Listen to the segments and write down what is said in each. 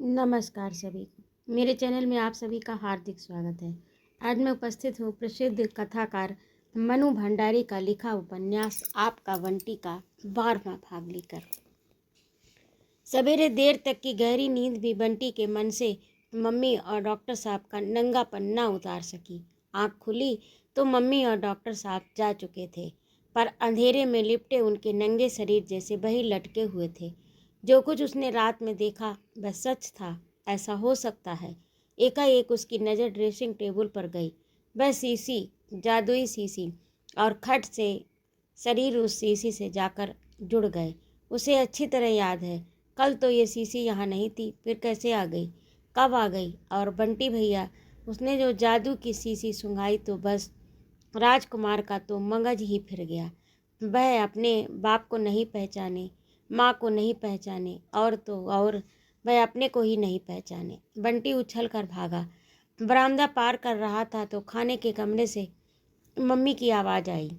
नमस्कार सभी को मेरे चैनल में आप सभी का हार्दिक स्वागत है। आज मैं उपस्थित हूँ प्रसिद्ध कथाकार मनु भंडारी का लिखा उपन्यास आपका बंटी का 12वां भाग लेकर। सवेरे देर तक की गहरी नींद भी बंटी के मन से मम्मी और डॉक्टर साहब का नंगापन न उतार सकी। आँख खुली तो मम्मी और डॉक्टर साहब जा चुके थे, पर अंधेरे में लिपटे उनके नंगे शरीर जैसे वही लटके हुए थे। जो कुछ उसने रात में देखा वह सच था, ऐसा हो सकता है। एकाएक उसकी नज़र ड्रेसिंग टेबल पर गई। वह शीशी, जादुई शीशी, और खट से शरीर उस शीशी से जाकर जुड़ गए। उसे अच्छी तरह याद है, कल तो ये शीशी यहाँ नहीं थी, फिर कैसे आ गई, कब आ गई। और बंटी भैया, उसने जो जादू की शीशी सुंघाई तो बस राजकुमार का तो मगज ही फिर गया। वह अपने बाप को नहीं पहचाने, माँ को नहीं पहचाने, और तो और वह अपने को ही नहीं पहचाने। बंटी उछल कर भागा। बरामदा पार कर रहा था तो खाने के कमरे से मम्मी की आवाज़ आई।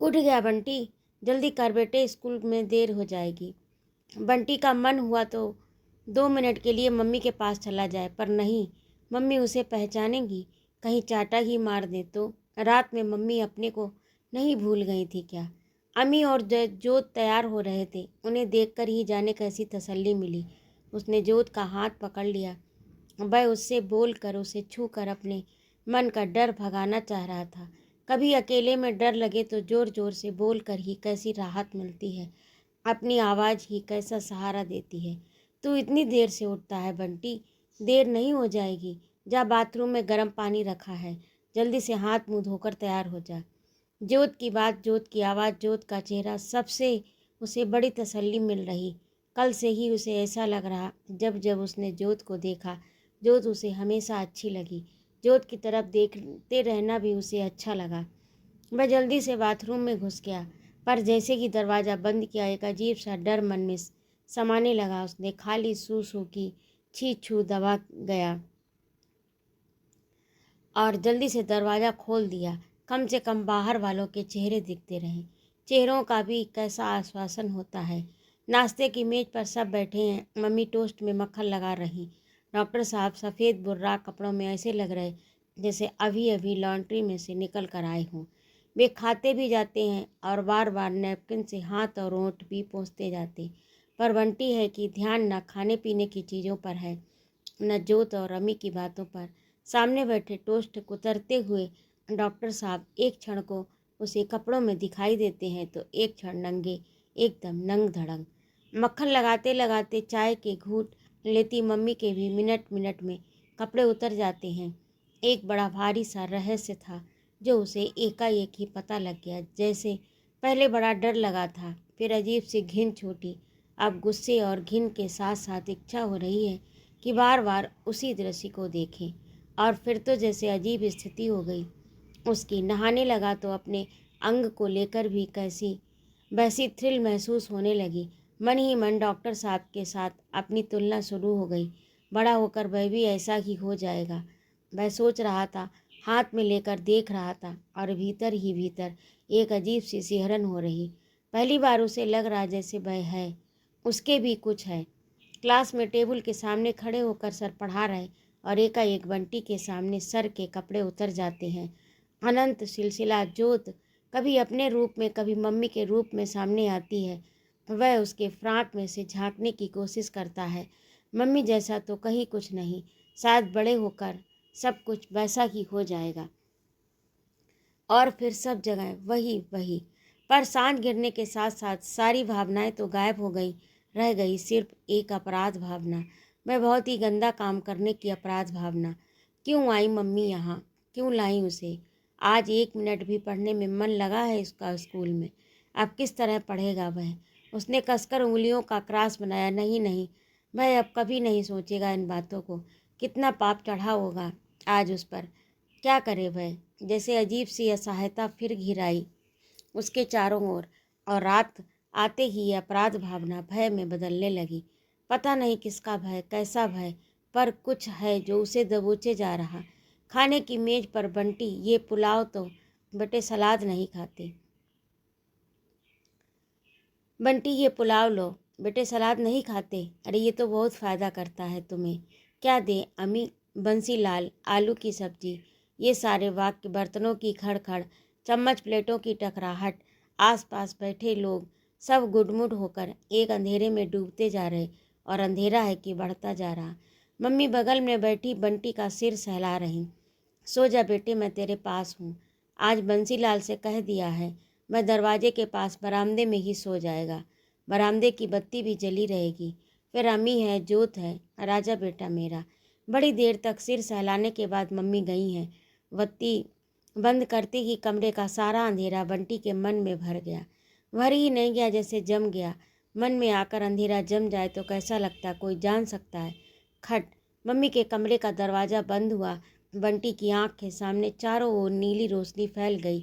उठ गया बंटी, जल्दी कर बेटे, स्कूल में देर हो जाएगी। बंटी का मन हुआ तो 2 मिनट के लिए मम्मी के पास चला जाए, पर नहीं, मम्मी उसे पहचानेंगी, कहीं चाटा ही मार दे तो। रात में मम्मी अपने को नहीं भूल गई थी क्या? अम्मी और जोत तैयार हो रहे थे, उन्हें देखकर ही जाने कैसी तसल्ली मिली। उसने जोत का हाथ पकड़ लिया। वह उससे बोलकर, उसे छूकर अपने मन का डर भगाना चाह रहा था। कभी अकेले में डर लगे तो ज़ोर ज़ोर से बोलकर ही कैसी राहत मिलती है, अपनी आवाज़ ही कैसा सहारा देती है। तू इतनी देर से उठता है बंटी, देर नहीं हो जाएगी? जा, बाथरूम में गर्म पानी रखा है, जल्दी से हाथ मुंह धोकर तैयार हो जा। जोत की बात, जोत की आवाज़, जोत का चेहरा, सबसे उसे बड़ी तसल्ली मिल रही। कल से ही उसे ऐसा लग रहा, जब जब उसने जोत को देखा, जोत उसे हमेशा अच्छी लगी। जोत की तरफ देखते रहना भी उसे अच्छा लगा। वह जल्दी से बाथरूम में घुस गया, पर जैसे कि दरवाज़ा बंद किया, एक अजीब सा डर मन में समाने लगा। उसने खाली सू की छी छू दबा गया और जल्दी से दरवाज़ा खोल दिया। कम से कम बाहर वालों के चेहरे दिखते रहे। चेहरों का भी कैसा आश्वासन होता है। नाश्ते की मेज़ पर सब बैठे हैं। मम्मी टोस्ट में मक्खन लगा रही। डॉक्टर साहब सफ़ेद बुर्राक कपड़ों में ऐसे लग रहे जैसे अभी अभी लॉन्ड्री में से निकल कर आए हों। वे खाते भी जाते हैं और बार बार नैपकिन से हाथ और होंठ भी पोंछते जाते, पर बंटी है कि ध्यान न खाने पीने की चीज़ों पर है, न जोत और अम्मी की बातों पर। सामने बैठे टोस्ट कुतरते हुए डॉक्टर साहब एक क्षण को उसे कपड़ों में दिखाई देते हैं तो एक क्षण नंगे, एकदम नंग धड़ंग। मक्खन लगाते लगाते चाय के घूंट लेती मम्मी के भी मिनट मिनट में कपड़े उतर जाते हैं। एक बड़ा भारी सा रहस्य था जो उसे एकाएक ही पता लग गया। जैसे पहले बड़ा डर लगा था, फिर अजीब सी घिन छूटी। अब गुस्से और घिन के साथ साथ इच्छा हो रही है कि बार बार उसी दृश्य को देखें। और फिर तो जैसे अजीब स्थिति हो गई उसकी। नहाने लगा तो अपने अंग को लेकर भी कैसी वैसी थ्रिल महसूस होने लगी। मन ही मन डॉक्टर साहब के साथ अपनी तुलना शुरू हो गई। बड़ा होकर वह भी ऐसा ही हो जाएगा, वह सोच रहा था, हाथ में लेकर देख रहा था, और भीतर ही भीतर एक अजीब सी सिहरन हो रही। पहली बार उसे लग रहा जैसे वह है, उसके भी कुछ है। क्लास में टेबल के सामने खड़े होकर सर पढ़ा रहे और एकाएक बंटी के सामने सर के कपड़े उतर जाते हैं। अनंत सिलसिला जोत कभी अपने रूप में, कभी मम्मी के रूप में सामने आती है। वह उसके फ्राक में से झांकने की कोशिश करता है। मम्मी जैसा तो कहीं कुछ नहीं, शायद बड़े होकर सब कुछ वैसा ही हो जाएगा और फिर सब जगह वही वही। पर सांझ गिरने के साथ साथ सारी भावनाएं तो गायब हो गई। रह गई सिर्फ एक अपराध भावना। वह बहुत ही गंदा काम करने की अपराध भावना। क्यों आई मम्मी यहाँ, क्यों लाई उसे? आज 1 मिनट भी पढ़ने में मन लगा है इसका स्कूल में? अब किस तरह पढ़ेगा वह? उसने कसकर उंगलियों का क्रॉस बनाया। नहीं नहीं, वह अब कभी नहीं सोचेगा इन बातों को। कितना पाप चढ़ा होगा आज उस पर। क्या करे वह? जैसे अजीब सी असहायता फिर घिर आई उसके चारों ओर, और रात आते ही ये अपराध भावना भय में बदलने लगी। पता नहीं किसका भय, कैसा भय, पर कुछ है जो उसे दबोचे जा रहा। खाने की मेज पर बंटी, ये पुलाव तो बेटे सलाद नहीं खाते। बंटी ये पुलाव लो, बेटे सलाद नहीं खाते? अरे ये तो बहुत फ़ायदा करता है तुम्हें। क्या दें अम्मी? बंसीलाल, आलू की सब्जी। ये सारे वाक्य, बर्तनों की खड़खड़, चम्मच प्लेटों की टकराहट, आसपास बैठे लोग सब गुडमुड होकर एक अंधेरे में डूबते जा रहे, और अंधेरा है कि बढ़ता जा रहा। मम्मी बगल में बैठी बंटी का सिर सहला रही। सो जा बेटे, मैं तेरे पास हूँ। आज बंसीलाल से कह दिया है, मैं दरवाजे के पास बरामदे में ही सो जाएगा। बरामदे की बत्ती भी जली रहेगी। फिर अम्मी है, जोत है, राजा बेटा मेरा। बड़ी देर तक सिर सहलाने के बाद मम्मी गई हैं। बत्ती बंद करते ही कमरे का सारा अंधेरा बंटी के मन में भर गया। भर ही नहीं गया, जैसे जम गया। मन में आकर अंधेरा जम जाए तो कैसा लगता, कोई जान सकता है। खट, मम्मी के कमरे का दरवाज़ा बंद हुआ। बंटी की आँख के सामने चारों ओर नीली रोशनी फैल गई।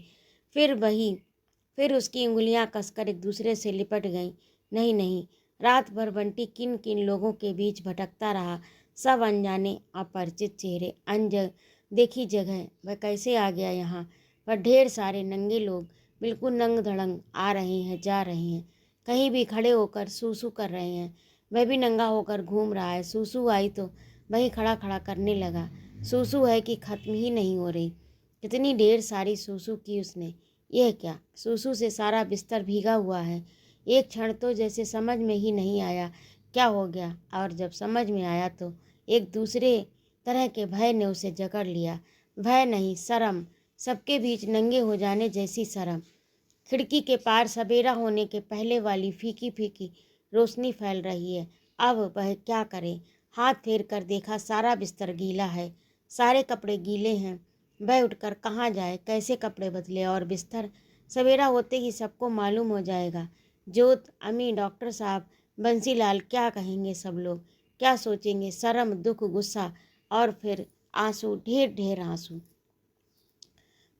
फिर उसकी उंगलियां कसकर एक दूसरे से लिपट गईं। नहीं नहीं, रात भर बंटी किन किन लोगों के बीच भटकता रहा। सब अनजाने, अपरिचित चेहरे, देखी जगह। वह कैसे आ गया यहाँ पर? ढेर सारे नंगे लोग बिल्कुल नंग धड़ंग आ रहे हैं, जा रहे हैं। कहीं भी खड़े होकर सूसू कर रहे हैं। वह भी नंगा होकर घूम रहा है। सूसू आई तो वहीं खड़ा खड़ा करने लगा। सूसू है कि ख़त्म ही नहीं हो रही। कितनी ढेर सारी सूसू की उसने। यह क्या, सूसू से सारा बिस्तर भीगा हुआ है। एक क्षण तो जैसे समझ में ही नहीं आया क्या हो गया, और जब समझ में आया तो एक दूसरे तरह के भय ने उसे जकड़ लिया। भय नहीं, शर्म। सबके बीच नंगे हो जाने जैसी शर्म। खिड़की के पार सवेरा होने के पहले वाली फीकी फीकी रोशनी फैल रही है। अब वह क्या करे? हाथ फेर कर देखा, सारा बिस्तर गीला है, सारे कपड़े गीले हैं। वह उठकर कहाँ जाए, कैसे कपड़े बदले और बिस्तर? सवेरा होते ही सबको मालूम हो जाएगा। जोत, अम्मी, डॉक्टर साहब, बंसीलाल, क्या कहेंगे सब लोग? क्या सोचेंगे? शर्म, दुख, गुस्सा और फिर आंसू, ढेर ढेर आंसू।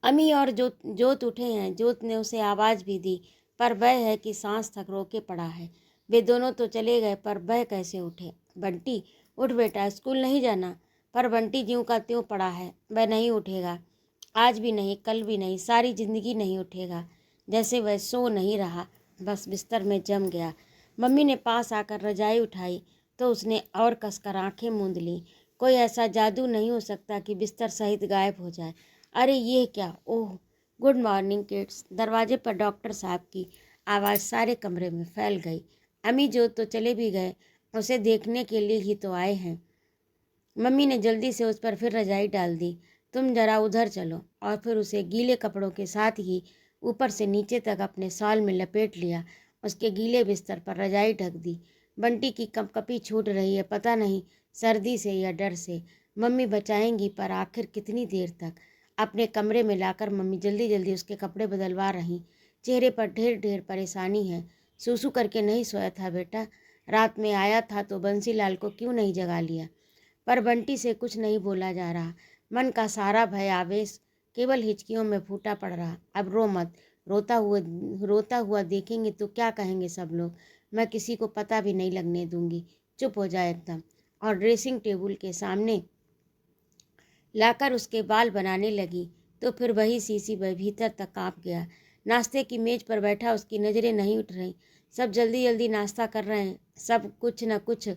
अम्मी और जोत उठे हैं। जोत ने उसे आवाज़ भी दी, पर वह है कि सांस तक रोके पड़ा है। वे दोनों तो चले गए, पर वह कैसे उठे? बंटी, उठ बेटा, स्कूल नहीं जाना। पर बंटी ज्यों का त्यों पड़ा है। वह नहीं उठेगा। आज भी नहीं, कल भी नहीं, सारी जिंदगी नहीं उठेगा। जैसे वह सो नहीं रहा, बस बिस्तर में जम गया। मम्मी ने पास आकर रजाई उठाई तो उसने और कसकर आंखें मूंद लीं। कोई ऐसा जादू नहीं हो सकता कि बिस्तर सहित गायब हो जाए। अरे ये क्या? ओह, गुड मॉर्निंग किड्स। दरवाजे पर डॉक्टर साहब की आवाज़ सारे कमरे में फैल गई। अम्मी जो तो चले भी गए, उसे देखने के लिए ही तो आए हैं। मम्मी ने जल्दी से उस पर फिर रजाई डाल दी। तुम जरा उधर चलो। और फिर उसे गीले कपड़ों के साथ ही ऊपर से नीचे तक अपने शॉल में लपेट लिया। उसके गीले बिस्तर पर रजाई ढक दी। बंटी की कपकपी छूट रही है, पता नहीं सर्दी से या डर से। मम्मी बचाएंगी, पर आखिर कितनी देर तक? अपने कमरे में लाकर मम्मी जल्दी जल्दी उसके कपड़े बदलवा रही। चेहरे पर ढेर ढेर परेशानी है। सूसू करके नहीं सोया था बेटा? रात में आया था तो बंसीलाल को क्यों नहीं जगा लिया? पर बंटी से कुछ नहीं बोला जा रहा। मन का सारा भय आवेश केवल हिचकियों में फूटा पड़ रहा। अब रो मत। रोता हुआ देखेंगे तो क्या कहेंगे सब लोग? मैं किसी को पता भी नहीं लगने दूंगी। चुप हो जाए एकदम। और ड्रेसिंग टेबल के सामने लाकर उसके बाल बनाने लगी तो फिर वही सीसी वह भीतर तक काँप गया। नाश्ते की मेज पर बैठा उसकी नज़रें नहीं उठ रहीं। सब जल्दी जल्दी नाश्ता कर रहे हैं, सब कुछ न कुछ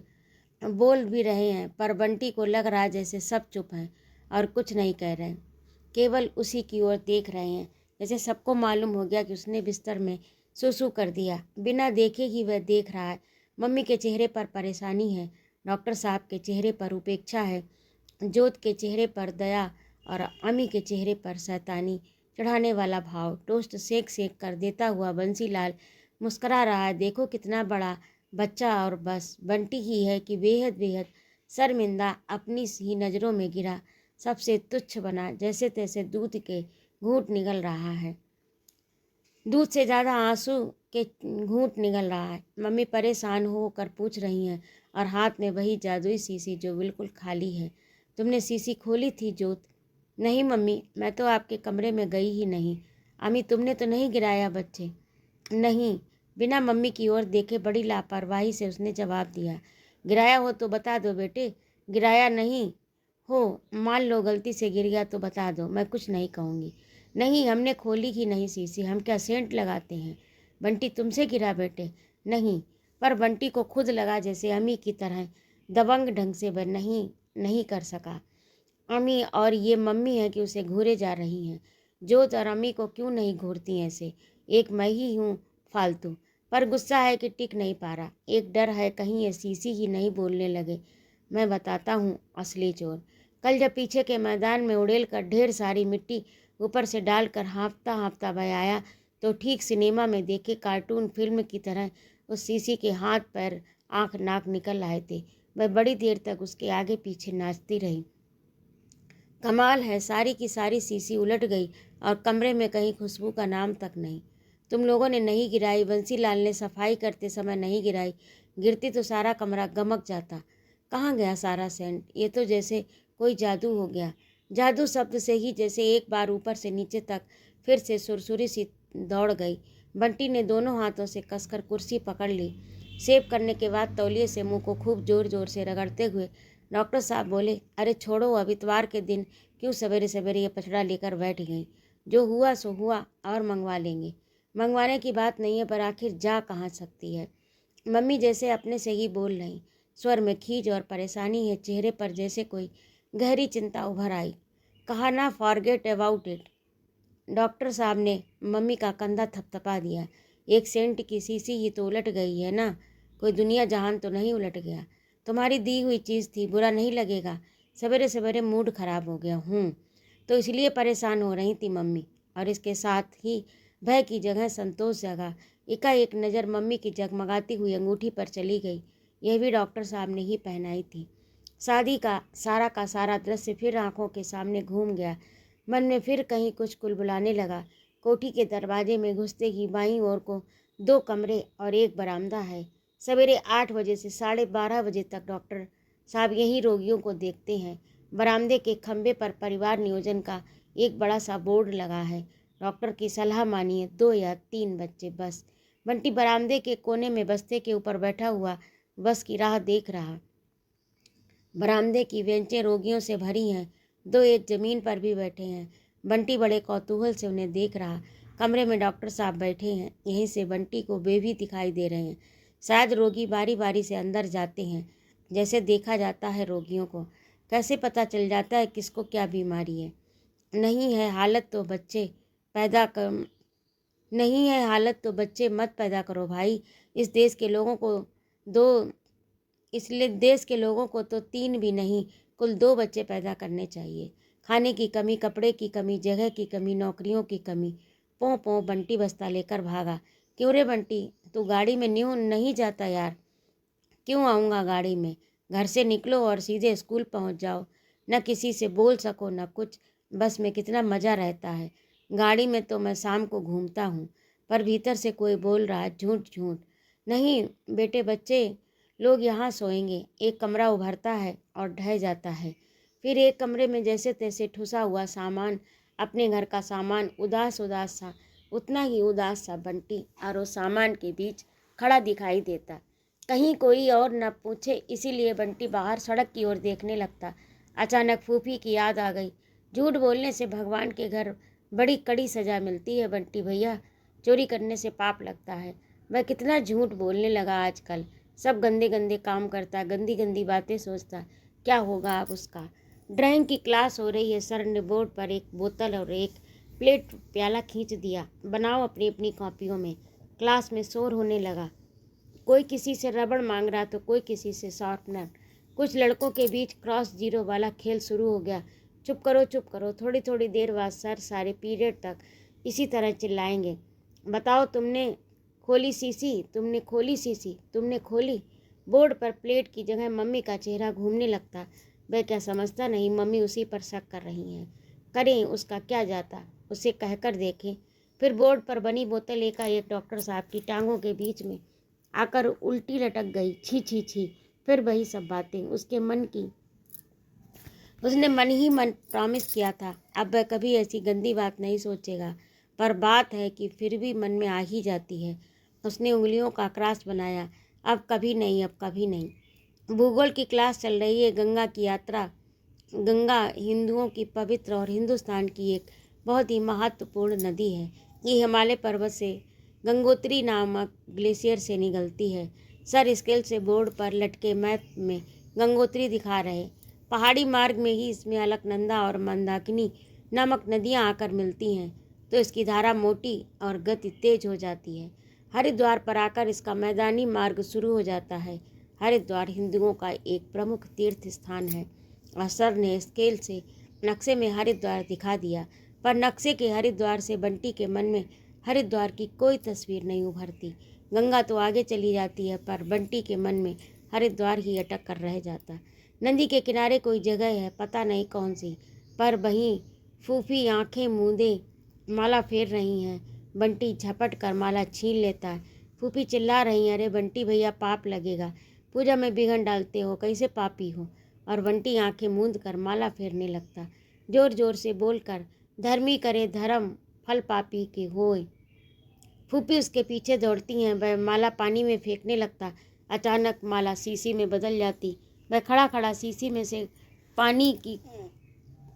बोल भी रहे हैं, पर बंटी को लग रहा है जैसे सब चुप हैं और कुछ नहीं कह रहे हैं, केवल उसी की ओर देख रहे हैं। जैसे सबको मालूम हो गया कि उसने बिस्तर में सूसू कर दिया। बिना देखे ही वह देख रहा है। मम्मी के चेहरे पर परेशानी है, डॉक्टर साहब के चेहरे पर उपेक्षा है, जोत के चेहरे पर दया और अम्मी के चेहरे पर शैतानी चढ़ाने वाला भाव। टोस्ट सेक सेक कर देता हुआ बंसीलाल मुस्करा रहा है। देखो कितना बड़ा बच्चा, और बस बंटी ही है कि बेहद बेहद शर्मिंदा, अपनी ही नज़रों में गिरा, सबसे तुच्छ बना, जैसे तैसे दूध के घूंट निगल रहा है। दूध से ज़्यादा आंसू के घूंट निगल रहा है। मम्मी परेशान होकर पूछ रही हैं, और हाथ में वही जादुई शीशी जो बिल्कुल खाली है। तुमने शीशी खोली थी जोत? नहीं मम्मी, मैं तो आपके कमरे में गई ही नहीं। अम्मी, तुमने तो नहीं गिराया बच्चे? नहीं। बिना मम्मी की ओर देखे बड़ी लापरवाही से उसने जवाब दिया। गिराया हो तो बता दो बेटे। गिराया नहीं हो, मान लो गलती से गिर गया तो बता दो, मैं कुछ नहीं कहूँगी। नहीं, हमने खोली ही नहीं शीशी, हम क्या सेंट लगाते हैं? बंटी, तुमसे गिरा बेटे? नहीं। पर बंटी को खुद लगा जैसे अम्मी की तरह दबंग ढंग से वह नहीं कर सका। अम्मी और ये मम्मी है कि उसे घूरे जा रही हैं। जोत और अम्मी को क्यों नहीं घूरती ऐसे, एक मैं ही हूँ फालतू। पर गुस्सा है कि टिक नहीं पा रहा। एक डर है कहीं ये सीसी ही नहीं बोलने लगे। मैं बताता हूँ असली चोर। कल जब पीछे के मैदान में उड़ेल कर ढेर सारी मिट्टी ऊपर से डालकर हाँफता हाँफता वह आया तो ठीक सिनेमा में देखे कार्टून फिल्म की तरह उस सीसी के हाथ पैर आँख नाक निकल आए थे। वह बड़ी देर तक उसके आगे पीछे नाचती रही। कमाल है, सारी की सारी सीसी उलट गई और कमरे में कहीं खुशबू का नाम तक नहीं। तुम लोगों ने नहीं गिराई, बंसीलाल ने सफाई करते समय नहीं गिराई, गिरती तो सारा कमरा गमक जाता। कहाँ गया सारा सेंट? ये तो जैसे कोई जादू हो गया। जादू शब्द से ही जैसे एक बार ऊपर से नीचे तक फिर से सुरसुरी सी दौड़ गई। बंटी ने दोनों हाथों से कसकर कुर्सी पकड़ ली। सेव करने के बाद तौलिए से मुंह को खूब जोर जोर से रगड़ते हुए डॉक्टर साहब बोले, अरे छोड़ो, अब इतवार के दिन क्यों सवेरे सवेरे ये पछड़ा लेकर बैठ गई? जो हुआ सो हुआ, और मंगवा लेंगे। मंगवाने की बात नहीं है, पर आखिर जा कहाँ सकती है? मम्मी जैसे अपने से ही बोल रही, स्वर में खींच और परेशानी है, चेहरे पर जैसे कोई गहरी चिंता उभर आई। कहा ना, फॉरगेट अबाउट इट। डॉक्टर साहब ने मम्मी का कंधा थपथपा दिया। एक सेंट की सीसी ही तो उलट गई है ना, कोई दुनिया जहान तो नहीं उलट गया। तुम्हारी दी हुई चीज़ थी, बुरा नहीं लगेगा। सवेरे सवेरे मूड खराब हो गया हूँ तो इसलिए परेशान हो रही थी मम्मी। और इसके साथ ही भय की जगह संतोष जगा। एकाएक नज़र मम्मी की जगमगाती हुई अंगूठी पर चली गई। यह भी डॉक्टर साहब ने ही पहनाई थी। शादी का सारा दृश्य फिर आंखों के सामने घूम गया। मन में फिर कहीं कुछ कुलबुलाने लगा। कोठी के दरवाजे में घुसते ही बाईं ओर को 2 कमरे और एक बरामदा है। सवेरे 8 बजे से 12:30 बजे तक डॉक्टर साहब यहीं रोगियों को देखते हैं। बरामदे के खंभे पर परिवार नियोजन का एक बड़ा सा बोर्ड लगा है। डॉक्टर की सलाह मानिए, 2 या 3 बच्चे बस। बंटी बरामदे के कोने में बस्ते के ऊपर बैठा हुआ बस की राह देख रहा। बरामदे की बेंचें रोगियों से भरी हैं। 2 एक जमीन पर भी बैठे हैं। बंटी बड़े कौतूहल से उन्हें देख रहा। कमरे में डॉक्टर साहब बैठे हैं। यहीं से बंटी को वे भी दिखाई दे रहे हैं। शायद रोगी बारी बारी से अंदर जाते हैं, जैसे देखा जाता है रोगियों को। कैसे पता चल जाता है किसको क्या बीमारी है? नहीं है हालत तो बच्चे पैदा कर नहीं है हालत तो बच्चे मत पैदा करो भाई। इस देश के लोगों को दो इसलिए देश के लोगों को तो 3 भी नहीं, कुल 2 बच्चे पैदा करने चाहिए। खाने की कमी, कपड़े की कमी, जगह की कमी, नौकरियों की कमी। पों पों बंटी बस्ता लेकर भागा। क्यों रे बंटी, तू गाड़ी में न्यू नहीं जाता यार? क्यों आऊँगा गाड़ी में? घर से निकलो और सीधे स्कूल पहुँच जाओ। न किसी से बोल सको न कुछ। बस में कितना मज़ा रहता है। गाड़ी में तो मैं शाम को घूमता हूँ, पर भीतर से कोई बोल रहा है, झूठ झूठ। नहीं बेटे बच्चे, लोग यहाँ सोएंगे। एक कमरा उभरता है और ढह जाता है। फिर एक कमरे में जैसे तैसे ठुसा हुआ सामान, अपने घर का सामान, उदास उदास सा, उतना ही उदास सा बंटी और उस सामान के बीच खड़ा दिखाई देता। कहीं कोई और न पूछे, इसीलिए बंटी बाहर सड़क की ओर देखने लगता। अचानक फूफी की याद आ गई। झूठ बोलने से भगवान के घर बड़ी कड़ी सजा मिलती है बंटी भैया। चोरी करने से पाप लगता है। वह कितना झूठ बोलने लगा आजकल। सब गंदे गंदे काम करता, गंदी गंदी बातें सोचता। क्या होगा अब उसका? ड्राइंग की क्लास हो रही है। सर ने बोर्ड पर एक बोतल और एक प्लेट प्याला खींच दिया। बनाओ अपनी अपनी कॉपियों में। क्लास में शोर होने लगा। कोई किसी से रबड़ मांग रहा तो कोई किसी से शार्पनर। कुछ लड़कों के बीच क्रॉस जीरो वाला खेल शुरू हो गया। चुप करो चुप करो। थोड़ी थोड़ी देर बाद सर सारे पीरियड तक इसी तरह चिल्लाएंगे। बताओ, तुमने खोली सीसी, तुमने खोली सीसी, तुमने खोली। बोर्ड पर प्लेट की जगह मम्मी का चेहरा घूमने लगता। वह क्या समझता नहीं मम्मी उसी पर शक कर रही हैं। करें, उसका क्या जाता, उसे कहकर देखें। फिर बोर्ड पर बनी बोतल एकाएक डॉक्टर साहब की टांगों के बीच में आकर उल्टी लटक गई। छी छी छी। फिर वही सब बातें उसके मन की। उसने मन ही मन प्रॉमिस किया था अब वह कभी ऐसी गंदी बात नहीं सोचेगा, पर बात है कि फिर भी मन में आ ही जाती है। उसने उंगलियों का क्रॉस बनाया। अब कभी नहीं, अब कभी नहीं। भूगोल की क्लास चल रही है। गंगा की यात्रा। गंगा हिंदुओं की पवित्र और हिंदुस्तान की एक बहुत ही महत्वपूर्ण नदी है। ये हिमालय पर्वत से गंगोत्री नामक ग्लेशियर से निकलती है। सर स्केल से बोर्ड पर लटके मैप में गंगोत्री दिखा रहे। पहाड़ी मार्ग में ही इसमें अलकनंदा और मंदाकिनी नामक नदियाँ आकर मिलती हैं तो इसकी धारा मोटी और गति तेज हो जाती है। हरिद्वार पर आकर इसका मैदानी मार्ग शुरू हो जाता है। हरिद्वार हिंदुओं का एक प्रमुख तीर्थ स्थान है और सर ने स्केल से नक्शे में हरिद्वार दिखा दिया, पर नक्शे के हरिद्वार से बंटी के मन में हरिद्वार की कोई तस्वीर नहीं उभरती। गंगा तो आगे चली जाती है पर बंटी के मन में हरिद्वार ही अटक कर रह जाता। नदी के किनारे कोई जगह है, पता नहीं कौन सी, पर वहीं फूफी आंखें मूंदे माला फेर रही हैं। बंटी झपट कर माला छीन लेता है। फूफी चिल्ला रही हैं, अरे बंटी भैया पाप लगेगा, पूजा में विघन डालते हो, कैसे पापी हो। और बंटी आंखें मूंद कर माला फेरने लगता, जोर जोर से बोलकर, धर्मी करे धर्म फल पापी के होए। फूफी उसके पीछे दौड़ती हैं। वह माला पानी में फेंकने लगता। अचानक माला शीशी में बदल जाती। वह खड़ा खड़ा शीशी में से पानी की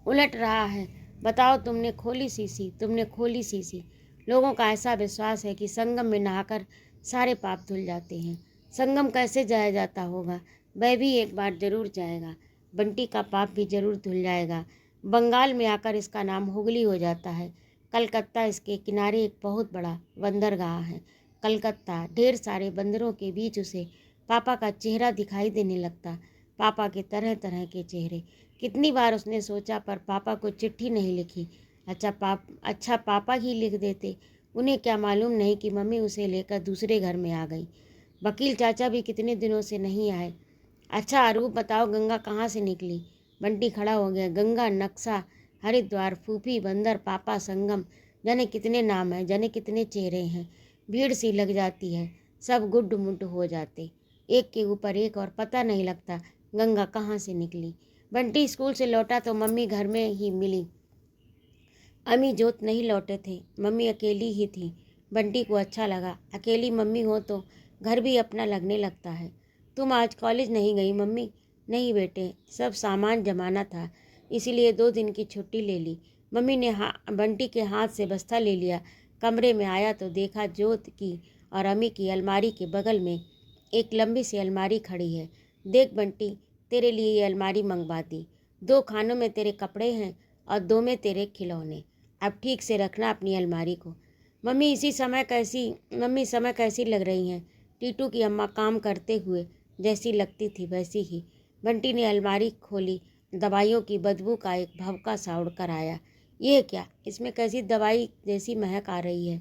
उलट रहा है। बताओ, तुमने खोली शीशी, तुमने खोली शीशी। लोगों का ऐसा विश्वास है कि संगम में नहाकर सारे पाप धुल जाते हैं। संगम कैसे जाया जाता होगा? वह भी एक बार जरूर जाएगा। बंटी का पाप भी जरूर धुल जाएगा। बंगाल में आकर इसका नाम हुगली हो जाता है। कलकत्ता इसके किनारे एक बहुत बड़ा बंदरगाह है। कलकत्ता, ढेर सारे बंदरों के बीच उसे पापा का चेहरा दिखाई देने लगता। पापा के तरह तरह के चेहरे। कितनी बार उसने सोचा पर पापा को चिट्ठी नहीं लिखी। अच्छा पापा ही लिख देते। उन्हें क्या मालूम नहीं कि मम्मी उसे लेकर दूसरे घर में आ गई। वकील चाचा भी कितने दिनों से नहीं आए। अच्छा अरूप, बताओ गंगा कहाँ से निकली? बंटी खड़ा हो गया। गंगा, नक्शा, हरिद्वार, फूफी, बंदर, पापा, संगम, जाने कितने नाम हैं, जाने कितने चेहरे हैं। भीड़ सी लग जाती है, सब गुड्ड मुड्ड हो जाते, एक के ऊपर एक, और पता नहीं लगता गंगा कहाँ से निकली। बंटी स्कूल से लौटा तो मम्मी घर में ही मिली। अम्मी जोत नहीं लौटे थे, मम्मी अकेली ही थी। बंटी को अच्छा लगा, अकेली मम्मी हो तो घर भी अपना लगने लगता है। तुम आज कॉलेज नहीं गई मम्मी? नहीं बेटे, सब सामान जमाना था, इसीलिए 2 दिन की छुट्टी ले ली। मम्मी ने बंटी के हाथ से बस्ता ले लिया। कमरे में आया तो देखा जोत की और अम्मी की अलमारी के बगल में एक लंबी सी अलमारी खड़ी है। देख बंटी, तेरे लिए ये अलमारी मंगवा दी। 2 खानों में तेरे कपड़े हैं और 2 में तेरे खिलौने। अब ठीक से रखना अपनी अलमारी को। मम्मी समय कैसी लग रही हैं? टीटू की अम्मा काम करते हुए जैसी लगती थी वैसी ही। बंटी ने अलमारी खोली। दवाइयों की बदबू का एक भभका सा उड़कर आया। ये क्या? इसमें कैसी दवाई जैसी महक आ रही है,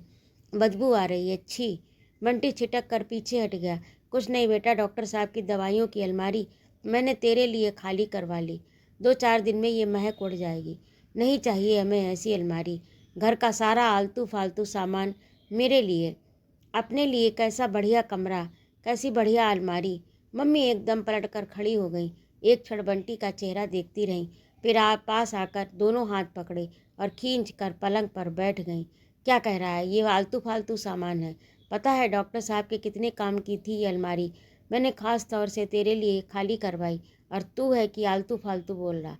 बदबू आ रही है, छी। बंटी छिटक कर पीछे हट गया। कुछ नहीं बेटा, डॉक्टर साहब की दवाइयों की अलमारी मैंने तेरे लिए खाली करवा ली। 2-4 दिन में ये महक उड़ जाएगी। नहीं चाहिए हमें ऐसी अलमारी। घर का सारा आलतू फालतू सामान मेरे लिए, अपने लिए कैसा बढ़िया कमरा, कैसी बढ़िया अलमारी। मम्मी एकदम पलट कर खड़ी हो गई। एक क्षण बंटी का चेहरा देखती रहीं, फिर पास आकर दोनों हाथ पकड़े और खींच कर पलंग पर बैठ गईं। क्या कह रहा है? ये आलतू फालतू सामान है। पता है डॉक्टर साहब के कितने काम की थी ये अलमारी, मैंने खास तौर से तेरे लिए खाली करवाई, और तू है कि आलतू फालतू बोल रहा।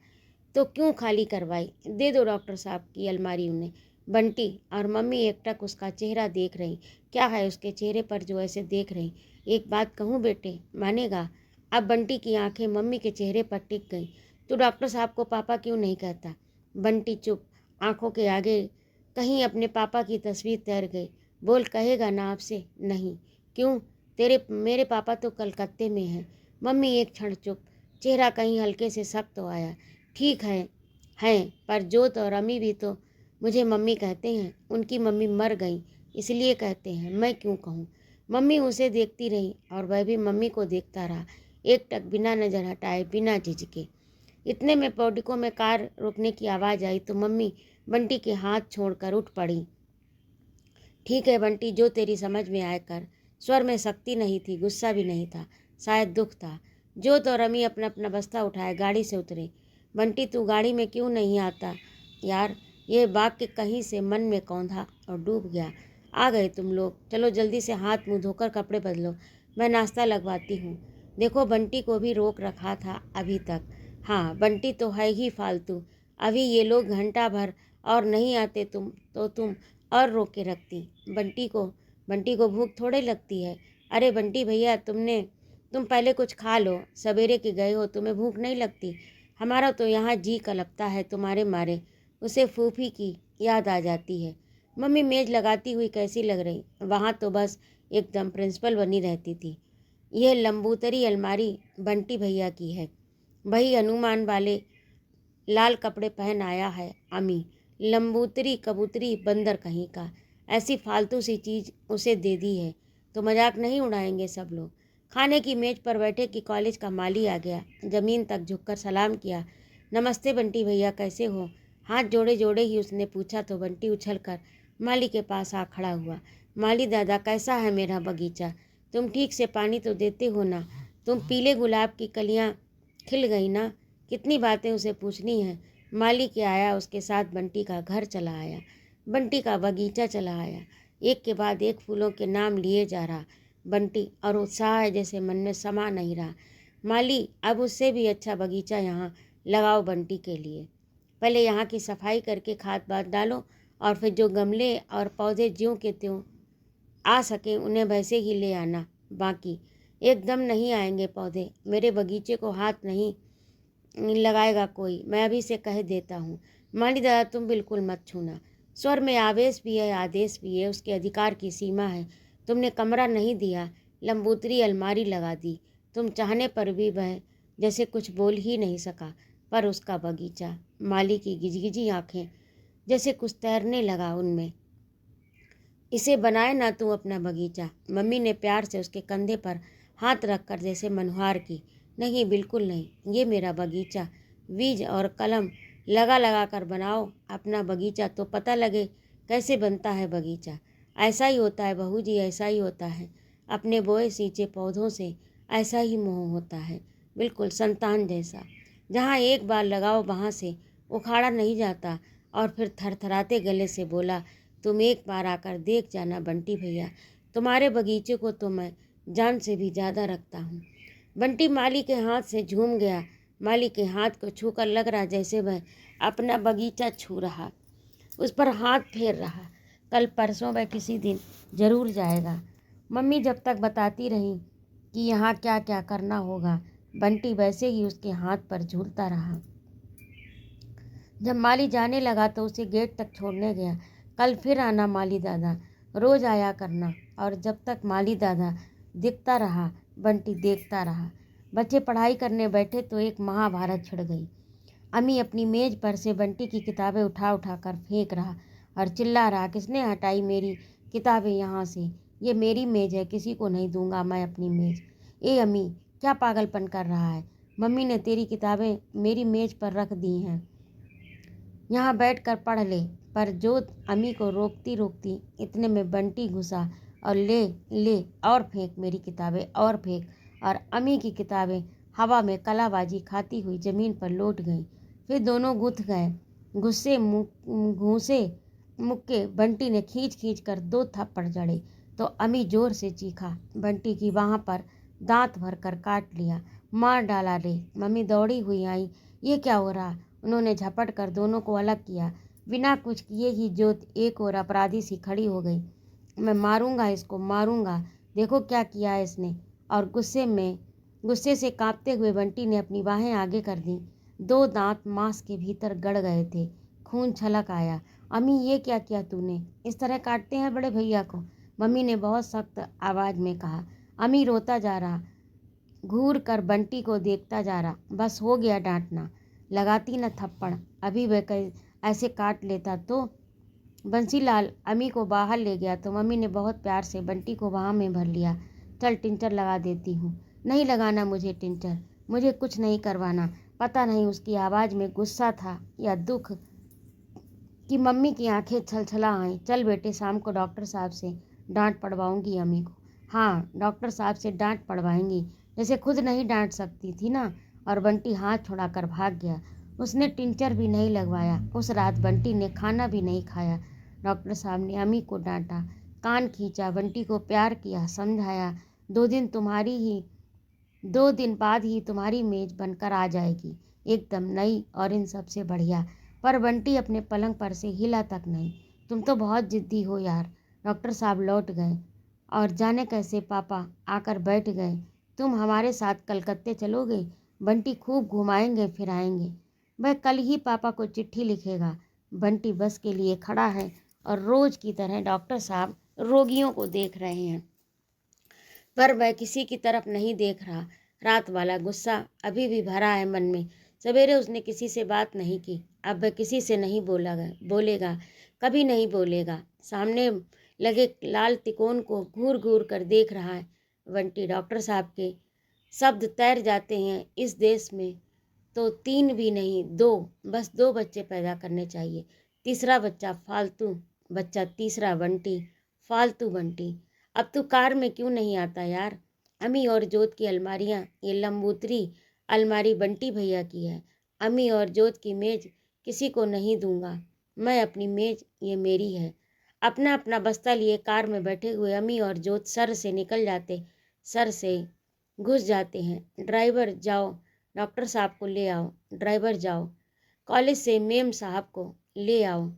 तो क्यों खाली करवाई? दे दो डॉक्टर साहब की अलमारी उन्हें। बंटी और मम्मी एकटक उसका चेहरा देख रही। क्या है उसके चेहरे पर जो ऐसे देख रही? एक बात कहूँ बेटे, मानेगा? अब बंटी की आंखें मम्मी के चेहरे पर टिक गईं। तो डॉक्टर साहब को पापा क्यों नहीं कहता? बंटी चुप। आंखों के आगे कहीं अपने पापा की तस्वीर तैर गई। बोल, कहेगा ना आपसे? नहीं। क्यों? मेरे पापा तो कलकत्ते में हैं। मम्मी एक क्षण चुप, चेहरा कहीं हल्के से सख्त तो आया। ठीक है, हैं, पर जोत और अम्मी भी तो मुझे मम्मी कहते हैं। उनकी मम्मी मर गई इसलिए कहते हैं, मैं क्यों कहूँ? मम्मी उसे देखती रही और वह भी मम्मी को देखता रहा, एकटक बिना नज़र हटाए, बिना झिझके। इतने में पौडिको में कार रुकने की आवाज़ आई तो मम्मी बंटी के हाथ छोड़कर उठ पड़ी। ठीक है बंटी, जो तेरी समझ में आए कर। स्वर में सख्ती नहीं थी, गुस्सा भी नहीं था, शायद दुख था। जोत और अम्मी अपना अपना बस्ता उठाए गाड़ी से उतरे। बंटी, तू गाड़ी में क्यों नहीं आता यार? यह वाक्य कहीं से मन में कौंधा और डूब गया। आ गए तुम लोग, चलो जल्दी से हाथ मुंह धोकर कपड़े बदलो, मैं नाश्ता लगवाती हूँ। देखो, बंटी को भी रोक रखा था अभी तक। हाँ, बंटी तो है ही फालतू। अभी ये लोग घंटा भर और नहीं आते तुम और रोक के रखती। बंटी को भूख थोड़े लगती है। अरे बंटी भैया, तुम पहले कुछ खा लो, सवेरे के गए हो, तुम्हें भूख नहीं लगती? हमारा तो यहाँ जी कलपता है तुम्हारे मारे। उसे फूफी की याद आ जाती है। मम्मी मेज लगाती हुई कैसी लग रही? वहाँ तो बस एकदम प्रिंसिपल बनी रहती थी। यह लंबूतरी अलमारी बंटी भैया की है। वही हनुमान वाले लाल कपड़े पहन आया है अमी। लंबूतरी कबूतरी बंदर कहीं का, ऐसी फालतू सी चीज़ उसे दे दी है तो मजाक नहीं उड़ाएंगे सब लोग। खाने की मेज पर बैठे कि कॉलेज का माली आ गया। ज़मीन तक झुककर सलाम किया। नमस्ते बंटी भैया, कैसे हो? हाथ जोड़े जोड़े ही उसने पूछा तो बंटी उछलकर माली के पास आ खड़ा हुआ। माली दादा, कैसा है मेरा बगीचा? तुम ठीक से पानी तो देते हो ना? तुम पीले गुलाब की कलियां खिल गई ना? कितनी बातें उसे पूछनी है। माली के आया, उसके साथ बंटी का घर चला आया, बंटी का बगीचा चला आया। एक के बाद एक फूलों के नाम लिए जा रहा बंटी, और उत्साह जैसे मन में समा नहीं रहा। माली, अब उससे भी अच्छा बगीचा यहाँ लगाओ बंटी के लिए। पहले यहाँ की सफाई करके खाद पात डालो, और फिर जो गमले और पौधे ज्यों के त्यों आ सके उन्हें वैसे ही ले आना। बाकी एकदम नहीं आएंगे पौधे। मेरे बगीचे को हाथ नहीं लगाएगा कोई, मैं अभी से कह देता हूँ। माली दादा, तुम बिल्कुल मत छूना। स्वर में आवेश भी है, आदेश भी है। उसके अधिकार की सीमा है। तुमने कमरा नहीं दिया, लंबूतरी अलमारी लगा दी। तुम चाहने पर भी वह जैसे कुछ बोल ही नहीं सका। पर उसका बगीचा, माली की गिजगिजी आंखें जैसे कुछ तैरने लगा उनमें। इसे बनाए ना तू अपना बगीचा। मम्मी ने प्यार से उसके कंधे पर हाथ रखकर जैसे मनुहार की। नहीं, बिल्कुल नहीं, ये मेरा बगीचा। बीज और कलम लगा लगा कर बनाओ अपना बगीचा तो पता लगे कैसे बनता है बगीचा। ऐसा ही होता है बहू जी, ऐसा ही होता है। अपने बोए सींचे पौधों से ऐसा ही मोह होता है, बिल्कुल संतान जैसा। जहाँ एक बार लगाओ वहाँ से उखाड़ा नहीं जाता। और फिर थरथराते गले से बोला, तुम एक बार आकर देख जाना बंटी भैया, तुम्हारे बगीचे को तो मैं जान से भी ज़्यादा रखता हूँ। बंटी माली के हाथ से झूम गया। माली के हाथ को छूकर लग रहा जैसे वह अपना बगीचा छू रहा, उस पर हाथ फेर रहा। कल परसों वह किसी दिन ज़रूर जाएगा। मम्मी जब तक बताती रही कि यहाँ क्या क्या करना होगा, बंटी वैसे ही उसके हाथ पर झूलता रहा। जब माली जाने लगा तो उसे गेट तक छोड़ने गया। कल फिर आना माली दादा, रोज़ आया करना। और जब तक माली दादा दिखता रहा, बंटी देखता रहा। बच्चे पढ़ाई करने बैठे तो एक महाभारत छिड़ गई। अम्मी अपनी मेज़ पर से बंटी की किताबें उठा उठा कर फेंक रहा और चिल्ला रहा, किसने हटाई मेरी किताबें यहाँ से? ये मेरी मेज़ है, किसी को नहीं दूंगा मैं अपनी मेज़। ए अम्मी, क्या पागलपन कर रहा है? मम्मी ने तेरी किताबें मेरी मेज़ पर रख दी हैं, यहाँ बैठ कर पढ़ ले। पर जोत अम्मी को रोकती रोकती इतने में बंटी घुसा और ले ले और फेंक मेरी किताबें और फेंक। और अम्मी की किताबें हवा में कलाबाजी खाती हुई ज़मीन पर लौट गईं। फिर दोनों गुथ गए। गुस्से घूसे मुक्के बंटी ने खींच खींच कर 2 थप्पड़ जड़े तो अम्मी जोर से चीखा। बंटी की वहाँ पर दांत भर कर काट लिया, मार डाला रे। मम्मी दौड़ी हुई आई, ये क्या हो रहा? उन्होंने झपट कर दोनों को अलग किया। बिना कुछ किए ही जोत एक और अपराधी सी खड़ी हो गई। मैं मारूंगा इसको, मारूंगा, देखो क्या किया है इसने। और गुस्से से कांपते हुए बंटी ने अपनी बाहें आगे कर दी। 2 दांत मांस के भीतर गड़ गए थे, खून छलक आया। अम्मी, ये क्या किया तूने? इस तरह काटते हैं बड़े भैया को? मम्मी ने बहुत सख्त आवाज़ में कहा। अम्मी रोता जा रहा, घूर कर बंटी को देखता जा रहा। बस हो गया डांटना, लगाती न थप्पड़। अभी वह ऐसे काट लेता तो। बंसीलाल अम्मी को बाहर ले गया तो मम्मी ने बहुत प्यार से बंटी को वहाँ में भर लिया। चल टिंचर लगा देती हूँ। नहीं लगाना मुझे टिंचर, मुझे कुछ नहीं करवाना। पता नहीं उसकी आवाज़ में गुस्सा था या दुख कि मम्मी की आंखें छलछला आईं। चल बेटे, शाम को डॉक्टर साहब से डांट पड़वाऊंगी अम्मी को। हाँ, डॉक्टर साहब से डांट पड़वाएंगी, जैसे खुद नहीं डांट सकती थी ना। और बंटी हाथ छुड़ाकर भाग गया। उसने टिंचर भी नहीं लगवाया। उस रात बंटी ने खाना भी नहीं खाया। डॉक्टर साहब ने अम्मी को डांटा, कान खींचा, बंटी को प्यार किया, समझाया, 2 दिन बाद ही तुम्हारी मेज बनकर आ जाएगी, एकदम नई और इन सबसे बढ़िया। पर बंटी अपने पलंग पर से हिला तक नहीं। तुम तो बहुत जिद्दी हो यार। डॉक्टर साहब लौट गए। और जाने कैसे पापा आकर बैठ गए। तुम हमारे साथ कलकत्ते चलोगे? बंटी खूब घुमाएंगे फिराएंगे। वह कल ही पापा को चिट्ठी लिखेगा। बंटी बस के लिए खड़ा है और रोज की तरह डॉक्टर साहब रोगियों को देख रहे हैं, पर वह किसी की तरफ नहीं देख रहा। रात वाला गुस्सा अभी भी भरा है मन में। सवेरे उसने किसी से बात नहीं की, अब वह किसी से नहीं बोलेगा, कभी नहीं बोलेगा। सामने लगे लाल तिकोन को घूर घूर कर देख रहा है। बंटी, डॉक्टर साहब के शब्द तैर जाते हैं। इस देश में तो 3 भी नहीं 2, बस 2 बच्चे पैदा करने चाहिए। तीसरा बच्चा फालतू बच्चा, तीसरा बंटी, फालतू बंटी। अब तू कार में क्यों नहीं आता यार? अम्मी और जोत की अलमारियाँ, ये लंबूतरी अलमारी बंटी भैया की है। अम्मी और जोत की मेज किसी को नहीं दूंगा। मैं अपनी मेज, ये मेरी है। अपना अपना बस्ता लिए कार में बैठे हुए अम्मी और जोत सर से घुस जाते हैं। ड्राइवर जाओ, डॉक्टर साहब को ले आओ। ड्राइवर जाओ, कॉलेज से मेम साहब को ले आओ।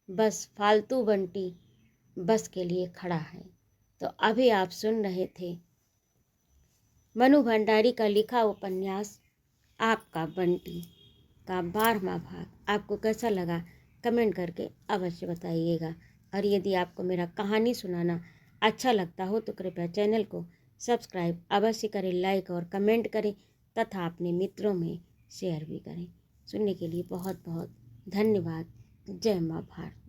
बस फालतू बंटी बस के लिए खड़ा है। तो अभी आप सुन रहे थे मनु भंडारी का लिखा उपन्यास आपका बंटी का 12वां भाग। आपको कैसा लगा कमेंट करके अवश्य बताइएगा। और यदि आपको मेरा कहानी सुनाना अच्छा लगता हो तो कृपया चैनल को सब्सक्राइब अवश्य करें, लाइक और कमेंट करें तथा अपने मित्रों में शेयर भी करें। सुनने के लिए बहुत बहुत धन्यवाद। जय माँ भारत।